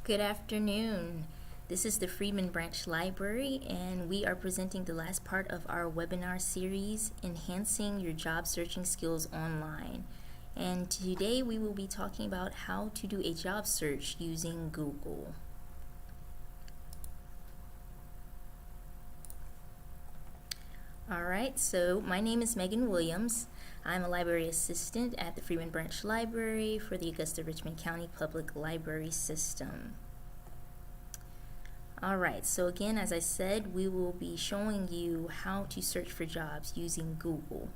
Good afternoon. This is the Friedman Branch Library, and we are presenting the last part of our webinar series, Enhancing Your Job Searching Skills Online. And today we will be talking about how to do a job search using Google. Alright, so my name is Megan Williams. I'm a library assistant at the Friedman Branch Library for the Augusta-Richmond County Public Library System. Alright, so again, as I said, we will be showing you how to search for jobs using Google.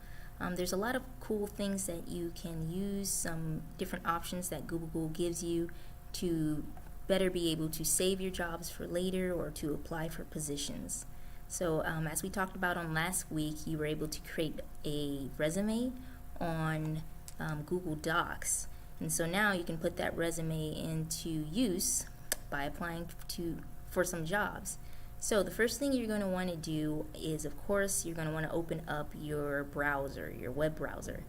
There's a lot of cool things that you can use, some different options that Google gives you to better be able to save your jobs for later or to apply for positions. So as we talked about on last week, you were able to create a resume on Google Docs. And so now you can put that resume into use by applying for some jobs. So the first thing you're going to want to do is, of course, you're going to want to open up your browser, your web browser.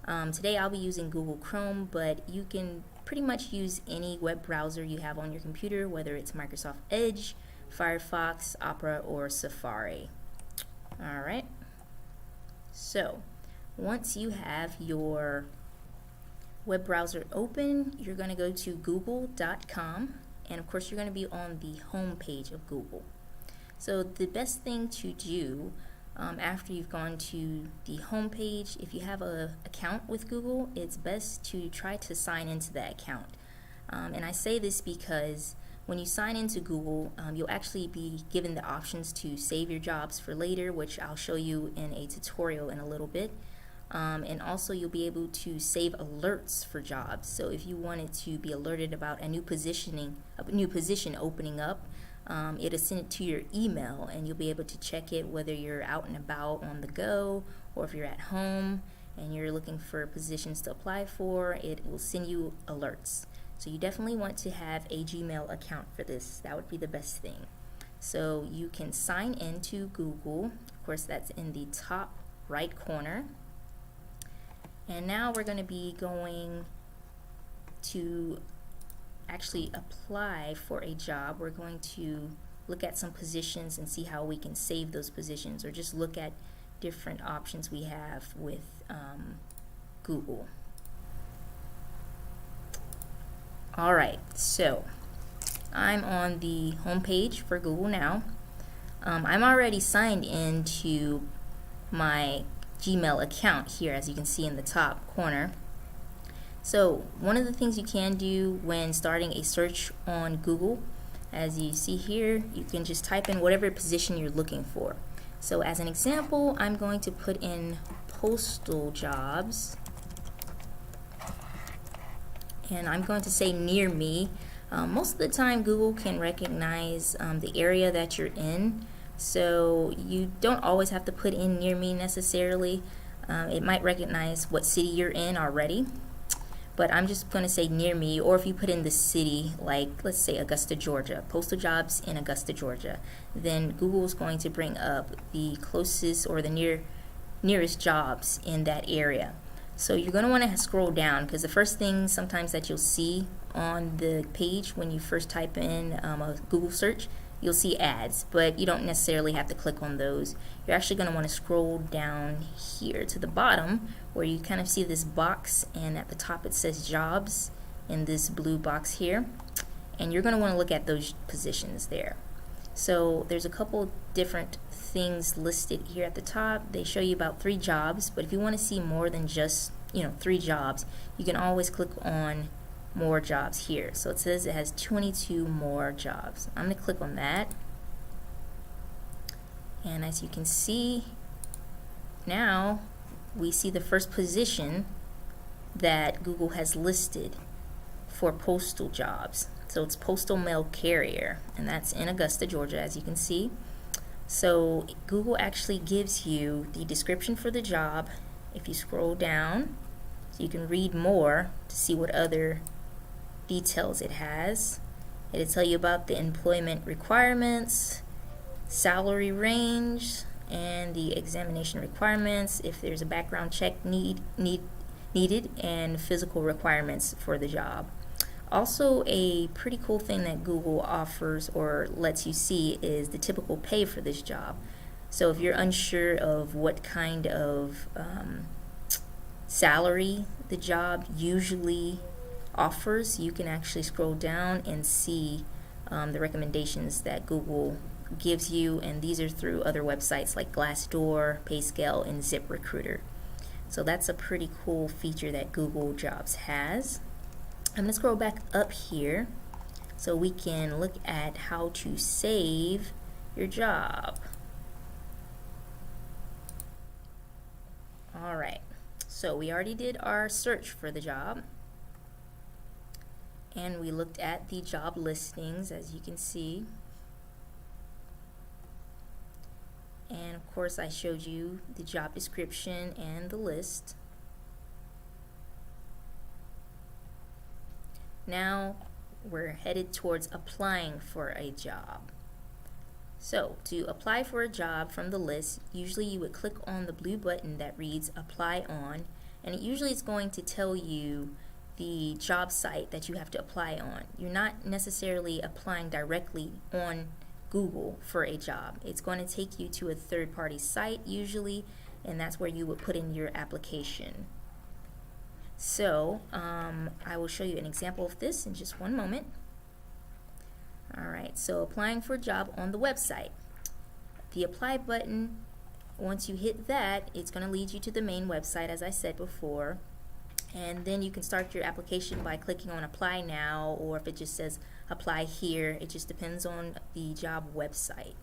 Today I'll be using Google Chrome, but you can pretty much use any web browser you have on your computer, whether it's Microsoft Edge, Firefox, Opera, or Safari. Alright, so once you have your web browser open, you're going to go to google.com, and of course you're going to be on the home page of Google. So the best thing to do after you've gone to the home page, if you have an account with Google, it's best to try to sign into that account. And I say this because when you sign into Google, you'll actually be given the options to save your jobs for later, which I'll show you in a tutorial in a little bit. And also you'll be able to save alerts for jobs. So if you wanted to be alerted about a new position opening up, it'll send it to your email, and you'll be able to check it whether you're out and about on the go or if you're at home and you're looking for positions to apply for. It will send you alerts. So you definitely want to have a Gmail account for this. That would be the best thing. So you can sign into Google. Of course, that's in the top right corner. And now we're going to be going to actually apply for a job. We're going to look at some positions and see how we can save those positions, or just look at different options we have with Google. Alright, so I'm on the home page for Google now. I'm already signed into my Gmail account here, as you can see in the top corner. So one of the things you can do when starting a search on Google, as you see here, you can just type in whatever position you're looking for. So as an example, I'm going to put in postal jobs, and I'm going to say near me. Most of the time Google can recognize the area that you're in, so you don't always have to put in near me necessarily. It might recognize what city you're in already, but I'm just going to say near me. Or if you put in the city, like let's say Augusta, Georgia, postal jobs in Augusta, Georgia, then Google is going to bring up the closest or the nearest jobs in that area. So you're going to want to scroll down, because the first thing sometimes that you'll see on the page when you first type in a Google search, you'll see ads, but you don't necessarily have to click on those. You're actually going to want to scroll down here to the bottom where you kind of see this box, and at the top it says jobs in this blue box here, and you're going to want to look at those positions there. So there's a couple different things listed here at the top. They show you about 3 jobs, but if you want to see more than just 3 jobs, you can always click on more jobs here. So it says it has 22 more jobs. I'm going to click on that, and as you can see, now we see the first position that Google has listed for postal jobs. So it's postal mail carrier, and that's in Augusta, Georgia, as you can see. So Google actually gives you the description for the job. If you scroll down, so you can read more to see what other details it has. It'll tell you about the employment requirements, salary range, and the examination requirements, if there's a background check needed, and physical requirements for the job. Also, a pretty cool thing that Google offers or lets you see is the typical pay for this job. So if you're unsure of what kind of salary the job usually offers, you can actually scroll down and see the recommendations that Google gives you, and these are through other websites like Glassdoor, PayScale, and ZipRecruiter. So that's a pretty cool feature that Google Jobs has. I'm going to scroll back up here so we can look at how to save your job. Alright, so we already did our search for the job, and we looked at the job listings, as you can see. And of course I showed you the job description and the list. Now we're headed towards applying for a job. So to apply for a job from the list, usually you would click on the blue button that reads Apply On, and it usually is going to tell you the job site that you have to apply on. You're not necessarily applying directly on Google for a job. It's going to take you to a third-party site usually, and that's where you would put in your application. So I will show you an example of this in just one moment. Alright, so applying for a job on the website. The apply button, once you hit that, it's going to lead you to the main website, as I said before, and then you can start your application by clicking on apply now, or if it just says apply here, it just depends on the job website.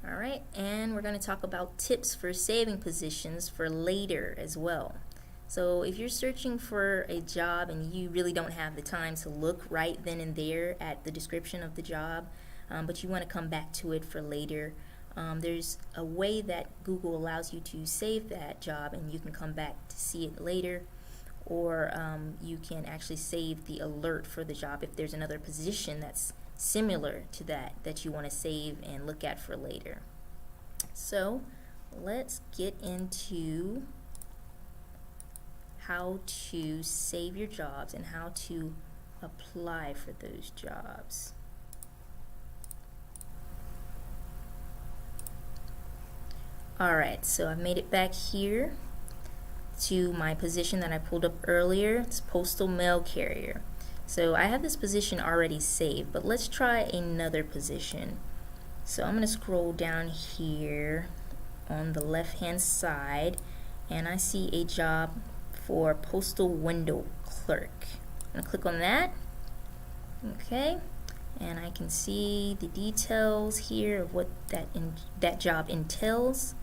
Alright, and we're going to talk about tips for saving positions for later as well. So if you're searching for a job and you really don't have the time to look right then and there at the description of the job, but you want to come back to it for later, there's a way that Google allows you to save that job and you can come back to see it later, or you can actually save the alert for the job if there's another position that's similar to that you want to save and look at for later. So let's get into how to save your jobs and how to apply for those jobs. Alright, so I've made it back here to my position that I pulled up earlier. It's postal mail carrier. So I have this position already saved, but let's try another position. So I'm going to scroll down here on the left hand side, and I see a job for postal window clerk. I'm going to click on that. Okay, and I can see the details here of what that job entails,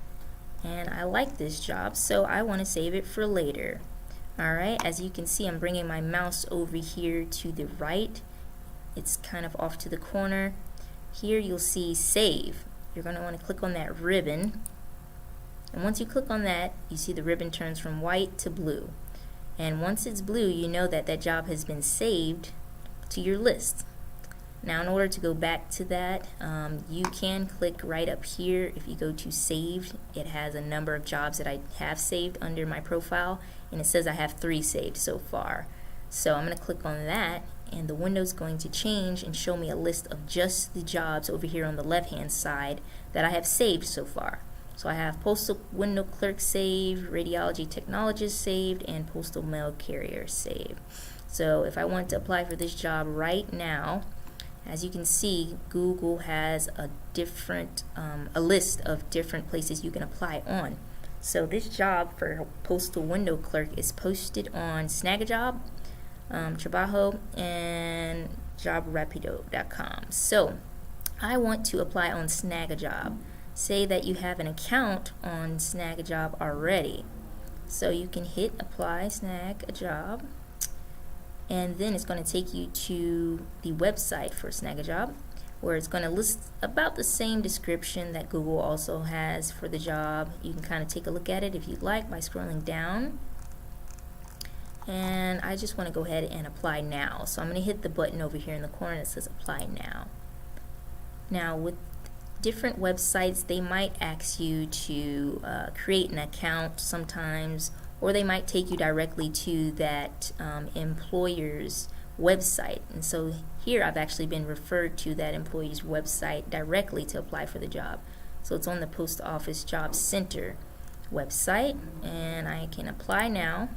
and I like this job, so I want to save it for later. Alright, as you can see, I'm bringing my mouse over here to the right. It's kind of off to the corner. Here you'll see save. You're going to want to click on that ribbon, and once you click on that, you see the ribbon turns from white to blue, and once it's blue, you know that that job has been saved to your list. Now in order to go back to that, you can click right up here. If you go to saved, it has a number of jobs that I have saved under my profile, and it says I have 3 saved so far. So I'm going to click on that, and the window's going to change and show me a list of just the jobs over here on the left hand side that I have saved so far. So I have postal window clerk saved, radiology technologist saved, and postal mail carrier saved. So if I want to apply for this job right now, as you can see, Google has a list of different places you can apply on. So this job for postal window clerk is posted on Snagajob, Trabajo, and JobRapido.com. So I want to apply on Snagajob. Say that you have an account on Snagajob already. So you can hit apply Snagajob, and then it's going to take you to the website for Snagajob, where it's going to list about the same description that Google also has for the job. You can kind of take a look at it if you'd like by scrolling down. And I just want to go ahead and apply now. So I'm going to hit the button over here in the corner that says apply now. Now with different websites, they might ask you to create an account sometimes, or they might take you directly to that employer's website. And so here I've actually been referred to that employee's website directly to apply for the job. So it's on the Post Office Job Center website, and I can apply now.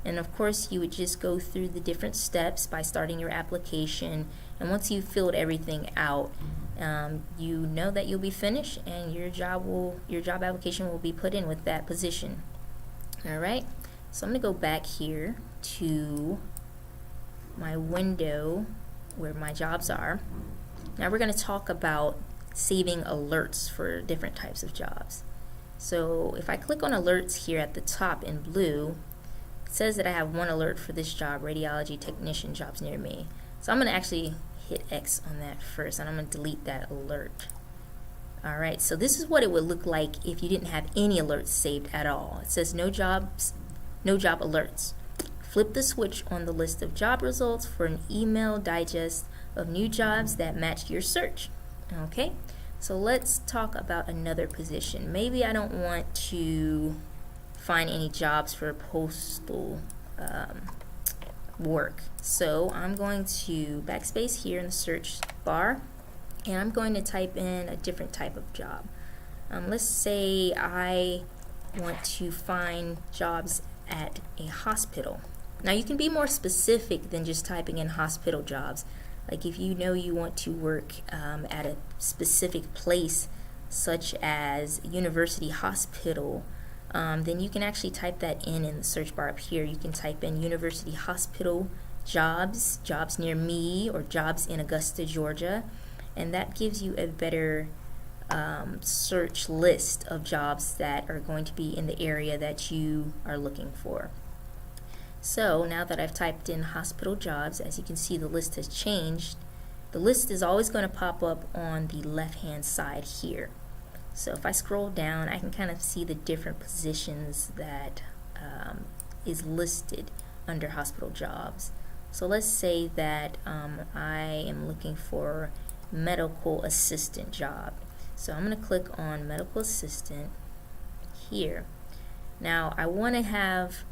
And of course you would just go through the different steps by starting your application, and once you've filled everything out, you know that you'll be finished, and your job application will be put in with that position. Alright, so I'm going to go back here to my window where my jobs are. Now we're going to talk about saving alerts for different types of jobs. So if I click on alerts here at the top in blue, it says that I have one alert for this job, radiology technician, jobs near me. So I'm going to actually hit X on that first, and I'm going to delete that alert. Alright, so this is what it would look like if you didn't have any alerts saved at all. It says no job alerts. Flip the switch on the list of job results for an email digest of new jobs that match your search. Okay, so let's talk about another position. Maybe I don't want to find any jobs for postal work. So I'm going to backspace here in the search bar, and I'm going to type in a different type of job. Let's say I want to find jobs at a hospital. Now you can be more specific than just typing in hospital jobs. Like if you know you want to work at a specific place, such as University Hospital, then you can actually type that in the search bar up here. You can type in University Hospital jobs near me, or jobs in Augusta, Georgia, and that gives you a better search list of jobs that are going to be in the area that you are looking for. So now that I've typed in hospital jobs, as you can see, the list has changed. The list is always going to pop up on the left hand side here. So if I scroll down, I can kind of see the different positions that is listed under hospital jobs. So let's say that I am looking for medical assistant job. So I'm going to click on medical assistant here. Now I want to have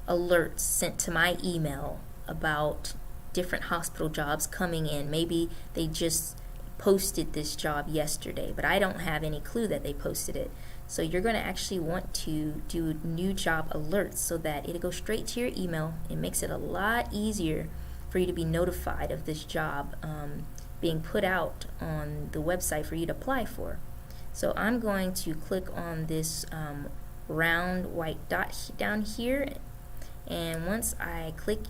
alerts sent to my email about different hospital jobs coming in. Maybe they just posted this job yesterday, but I don't have any clue that they posted it. So you're going to actually want to do new job alerts so that it'll go straight to your email. It makes it a lot easier for you to be notified of this job being put out on the website for you to apply for. So I'm going to click on this round white dot down here, and once I click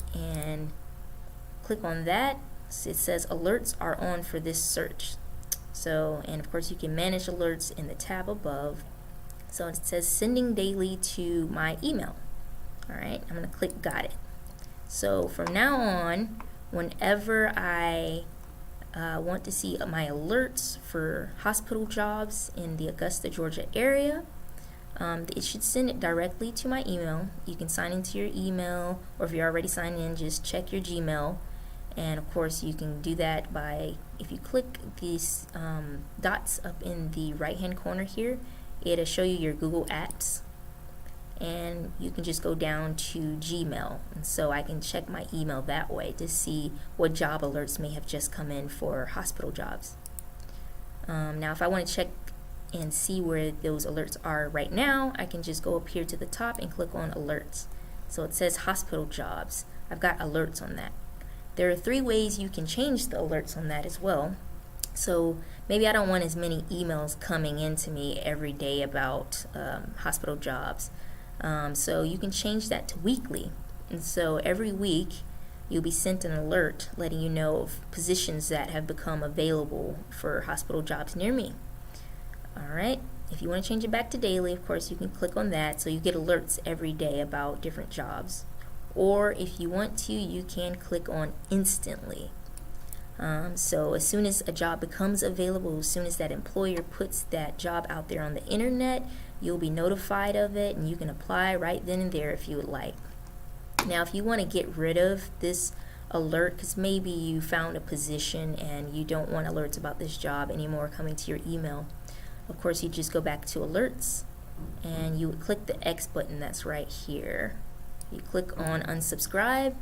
on that, it says alerts are on for this search. So, and of course you can manage alerts in the tab above. So it says sending daily to my email. Alright, I'm going to click got it. So from now on, whenever I want to see my alerts for hospital jobs in the Augusta, Georgia area, it should send it directly to my email. You can sign into your email, or if you're already signed in, just check your Gmail. And of course you can do that by, if you click these dots up in the right hand corner here, it'll show you your Google Apps, and you can just go down to Gmail, and so I can check my email that way to see what job alerts may have just come in for hospital jobs. Now if I want to check and see where those alerts are right now, I can just go up here to the top and click on alerts. So it says hospital jobs. I've got alerts on that. There are 3 ways you can change the alerts on that as well. So maybe I don't want as many emails coming into me every day about hospital jobs. So you can change that to weekly. And so every week you'll be sent an alert letting you know of positions that have become available for hospital jobs near me. Alright, if you want to change it back to daily, of course you can click on that so you get alerts every day about different jobs. Or if you want to, you can click on instantly. So as soon as a job becomes available, as soon as that employer puts that job out there on the internet, you'll be notified of it, and you can apply right then and there if you would like. Now if you want to get rid of this alert, because maybe you found a position and you don't want alerts about this job anymore coming to your email, of course you just go back to alerts, and you would click the X button that's right here. You click on unsubscribe.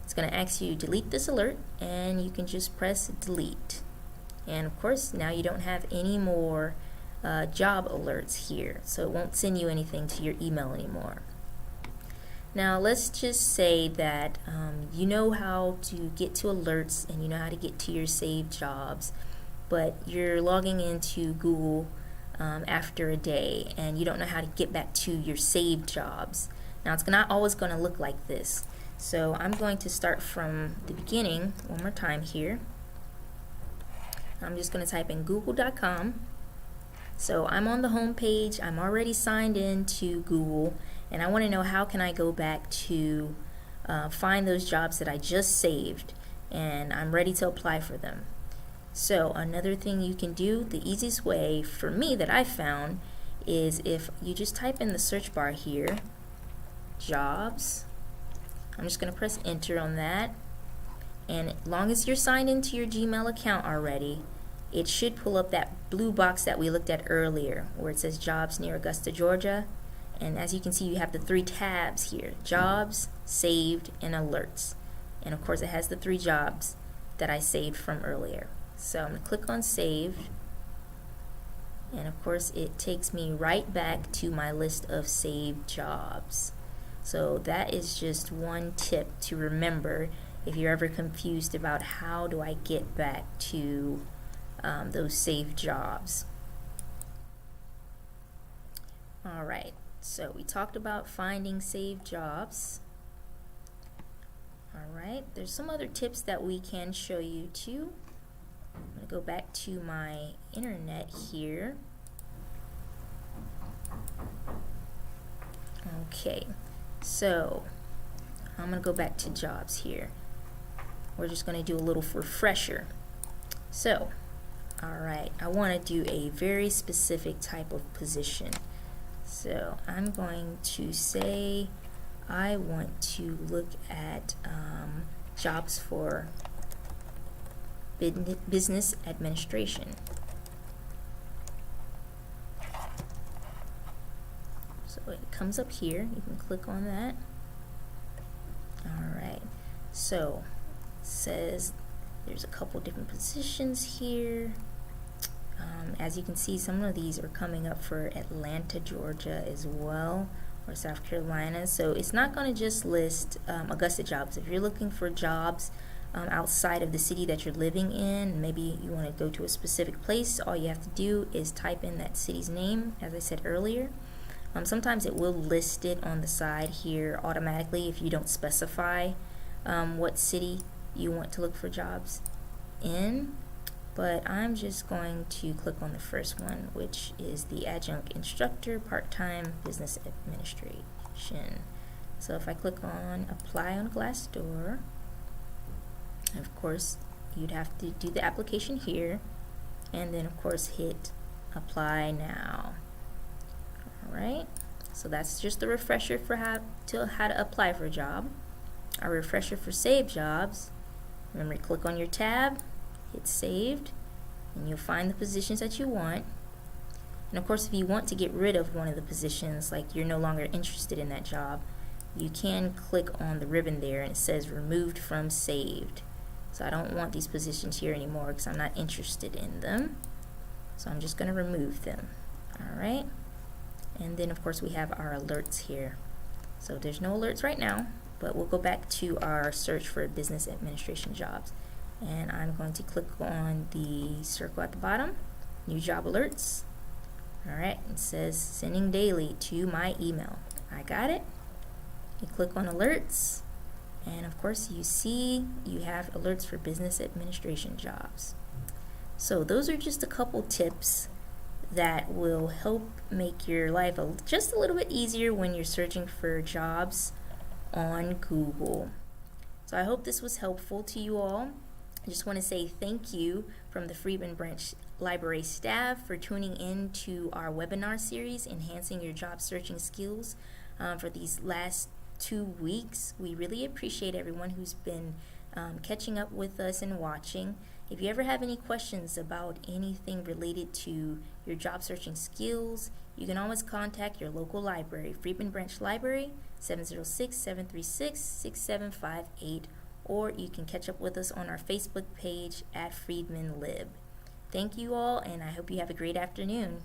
It's going to ask you delete this alert, and you can just press delete. And of course, now you don't have any more job alerts here, so it won't send you anything to your email anymore. Now let's just say that you know how to get to alerts and you know how to get to your saved jobs, but you're logging into Google after a day and you don't know how to get back to your saved jobs. Now it's not always going to look like this, so I'm going to start from the beginning one more time here. I'm just going to type in google.com. So I'm on the home page. I'm already signed in to Google, and I want to know how can I go back to find those jobs that I just saved, and I'm ready to apply for them. So another thing you can do, the easiest way for me that I found, is if you just type in the search bar here, jobs. I'm just going to press enter on that, and as long as you're signed into your Gmail account already, it should pull up that blue box that we looked at earlier where it says jobs near Augusta, Georgia. And as you can see, you have the 3 tabs here: jobs, saved, and alerts. And of course it has the 3 jobs that I saved from earlier. So I'm going to click on saved, and of course it takes me right back to my list of saved jobs. So that is just one tip to remember if you're ever confused about how do I get back to those saved jobs. Alright, so we talked about finding saved jobs. Alright, there's some other tips that we can show you too. I'm going to go back to my internet here. Okay, so I'm going to go back to jobs here. We're just going to do a little refresher. So alright, I want to do a very specific type of position. So I'm going to say I want to look at jobs for business administration. So it comes up here. You can click on that. Alright, so it says there's a couple different positions here. As you can see, some of these are coming up for Atlanta, Georgia as well, or South Carolina. So it's not going to just list Augusta jobs. If you're looking for jobs outside of the city that you're living in, maybe you want to go to a specific place, all you have to do is type in that city's name, as I said earlier. Sometimes it will list it on the side here automatically if you don't specify what city you want to look for jobs in. But I'm just going to click on the first one, which is the adjunct instructor, part-time business administration. So if I click on apply on Glassdoor, of course you'd have to do the application here, and then of course hit apply now. Alright, so that's just a refresher for how to apply for a job. A refresher for saved jobs. Remember, click on your tab, hit saved, and you'll find the positions that you want. And of course, if you want to get rid of one of the positions, like you're no longer interested in that job, you can click on the ribbon there and it says removed from saved. So I don't want these positions here anymore because I'm not interested in them. So I'm just going to remove them. Alright, and then of course we have our alerts here. So there's no alerts right now, but we'll go back to our search for business administration jobs. And I'm going to click on the circle at the bottom, new job alerts. Alright, it says sending daily to my email. I got it. You click on alerts, and of course you see you have alerts for business administration jobs. So those are just a couple tips that will help make your life just a little bit easier when you're searching for jobs on Google. So I hope this was helpful to you all. I just want to say thank you from the Friedman Branch Library staff for tuning in to our webinar series, Enhancing Your Job Searching Skills, for these last 2 weeks. We really appreciate everyone who's been catching up with us and watching. If you ever have any questions about anything related to your job searching skills, you can always contact your local library, Friedman Branch Library, 706-736-6758, or you can catch up with us on our Facebook page at Friedman Lib. Thank you all, and I hope you have a great afternoon.